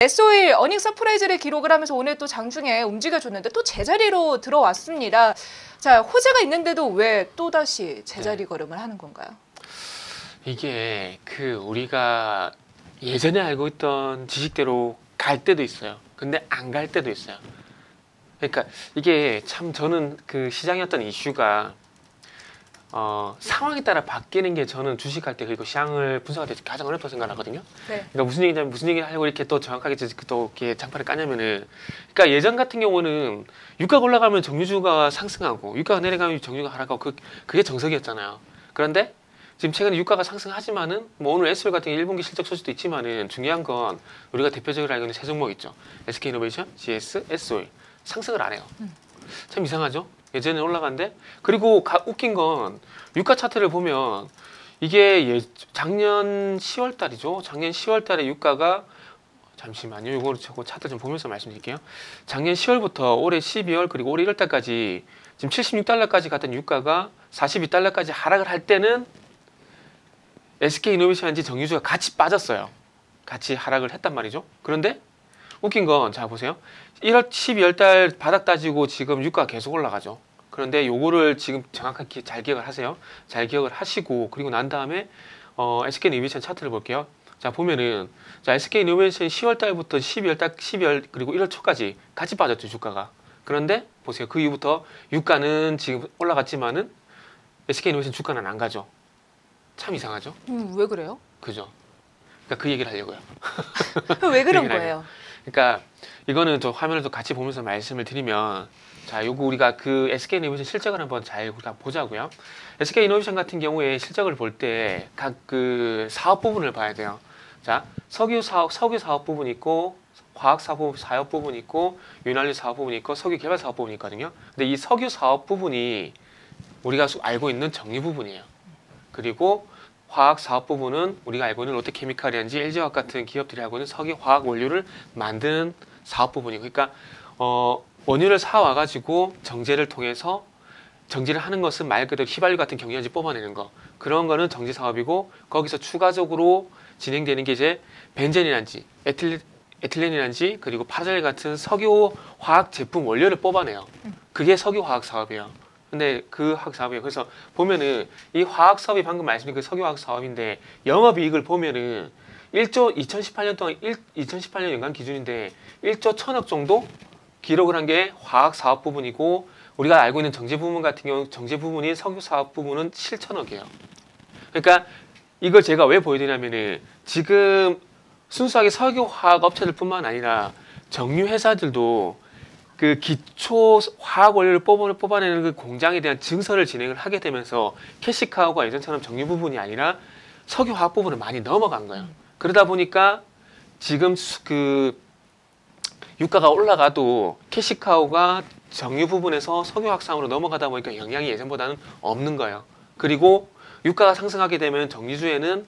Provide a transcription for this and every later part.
S5일 어닝 서프라이즈를 기록을 하면서 오늘 또 장중에 움직여줬는데 또 제자리로 들어왔습니다. 자, 호재가 있는데도 왜 또다시 제자리 걸음을 하는 건가요? 이게 우리가 예전에 알고 있던 지식대로 갈 때도 있어요. 근데 안 갈 때도 있어요. 그러니까 이게 참 저는 시장이었던 이슈가 상황에 따라 바뀌는 게 저는 주식할 때 그리고 시장을 분석할 때 가장 어렵다고 생각하거든요. 네. 그러니까 무슨 얘기를 하려고 이렇게 또 정확하게 또 이렇게 장판을 까냐면은, 그러니까 예전 같은 경우는 유가가 올라가면 정유주가 상승하고 유가가 내려가면 정유가 하락하고 그게 정석이었잖아요. 그런데 지금 최근에 유가가 상승하지만은 오늘 S5일 같은 게 1분기 실적 소식도 있지만은 중요한 건 우리가 대표적으로 알고 있는 세 종목 있죠. SK이노베이션, GS, S5일 상승을 안 해요. 참 이상하죠? 예전에 올라간데, 그리고 웃긴 건 유가 차트를 보면 이게 작년 10월 달이죠. 작년 10월 달에 유가가, 잠시만요. 이거 차트 좀 보면서 말씀드릴게요. 작년 10월부터 올해 12월 그리고 올해 1월 달까지 지금 76달러까지 갔던 유가가 42달러까지 하락을 할 때는 SK이노베이션인지 정유주가 같이 빠졌어요. 같이 하락을 했단 말이죠. 그런데 웃긴 건, 자 보세요. 12월 달 바닥 따지고 지금 유가가 계속 올라가죠. 그런데 요거를 지금 정확하게 잘 기억을 하세요. 잘 기억을 하시고, 그리고 난 다음에 SK이노베이션 차트를 볼게요. 자 보면은, 자 SK이노베이션 10월 달부터 12월 그리고 1월 초까지 같이 빠졌죠, 주가가. 그런데 보세요. 그 이후부터 유가는 지금 올라갔지만은 SK이노베이션 주가는 안 가죠. 참 이상하죠? 왜 그래요? 그죠? 그러니까 그 얘기를 하려고요. 왜 그런 거예요? 그러니까 이거는 또 화면을 또 같이 보면서 말씀을 드리면, 자, 요거 우리가 SK이노베이션 실적을 한번 잘 우리가 보자고요. SK이노베이션 같은 경우에 실적을 볼 때 각 사업 부분을 봐야 돼요. 자, 석유 사업 부분이 있고, 화학 사업 부분이 있고, 윤활유 사업 부분이 있고, 석유 개발 사업 부분이 있거든요. 근데 이 석유 사업 부분이 우리가 알고 있는 정유 부분이에요. 그리고 화학 사업 부분은 우리가 알고 있는 롯데케미칼이라든지 LG화학 같은 기업들이 알고 있는 석유 화학 원료를 만드는 사업 부분이고, 그러니까 원유를 사와가지고 정제를 통해서, 정제를 하는 것은 말 그대로 휘발유 같은 경유에너지 뽑아내는 거, 그런 거는 정제 사업이고, 거기서 추가적으로 진행되는 게 이제 벤젠이란지 에틸렌이란지 그리고 파라젤 같은 석유 화학 제품 원료를 뽑아내요. 그게 석유 화학 사업이에요. 근데 그 화학 사업이에요. 그래서 보면은 이 화학 사업이 방금 말씀드린 그 석유 화학 사업인데, 영업이익을 보면은 2018년 동안 2018년 연간 기준인데 1조 1000억 정도 기록을 한 게 화학 사업 부분이고, 우리가 알고 있는 정제 부분 같은 경우 정제 부분이 석유 사업 부분은 7천억이에요. 그러니까 이걸 제가 왜 보여드리냐면은, 지금 순수하게 석유 화학 업체들뿐만 아니라 정유 회사들도 기초 화학 원료를 뽑아내는 그 공장에 대한 증설을 진행을 하게 되면서 캐시카우가 예전처럼 정유 부분이 아니라 석유 화학 부분을 많이 넘어간 거예요. 그러다 보니까 지금 유가가 올라가도 캐시카우가 정유 부분에서 석유 화학상으로 넘어가다 보니까 영향이 예전보다는 없는 거예요. 그리고 유가가 상승하게 되면 정유주에는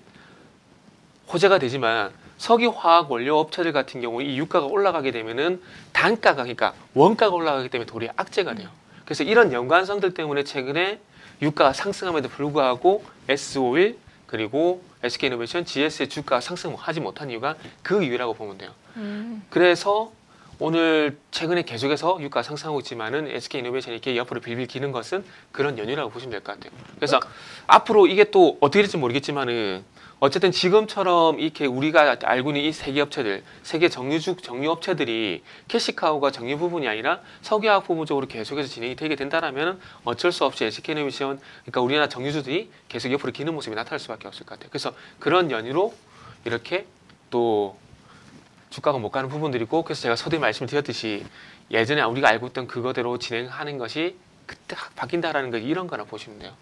호재가 되지만, 석유 화학 원료 업체들 같은 경우 이 유가가 올라가게 되면은 단가가, 그러니까 원가가 올라가기 때문에 도리어 악재가 돼요. 그래서 이런 연관성들 때문에 최근에 유가가 상승함에도 불구하고 S5일 그리고 SK이노베이션, GS의 주가가 상승하지 못한 이유가 그 이유라고 보면 돼요. 그래서 오늘 최근에 계속해서 유가가 상승하고 있지만은 SK이노베이션이 이렇게 옆으로 빌빌 기는 것은 그런 연유라고 보시면 될 것 같아요. 그래서 앞으로 이게 또 어떻게 될지 모르겠지만은, 어쨌든 지금처럼 이렇게 우리가 알고 있는 이 세계 업체들, 세계 정유 업체들이 캐시카우가 정유 부분이 아니라 석유화학 부분 쪽으로 계속해서 진행이 되게 된다라면 어쩔 수 없이 SK이노베이션, 그러니까 우리나라 정유주들이 계속 옆으로 기는 모습이 나타날 수밖에 없을 것 같아요. 그래서 그런 연유로 이렇게 또 주가가 못 가는 부분들이고, 그래서 제가 서두에 말씀을 드렸듯이 예전에 우리가 알고 있던 그거대로 진행하는 것이 그때 바뀐다라는 거, 이런 거나 보시면 돼요.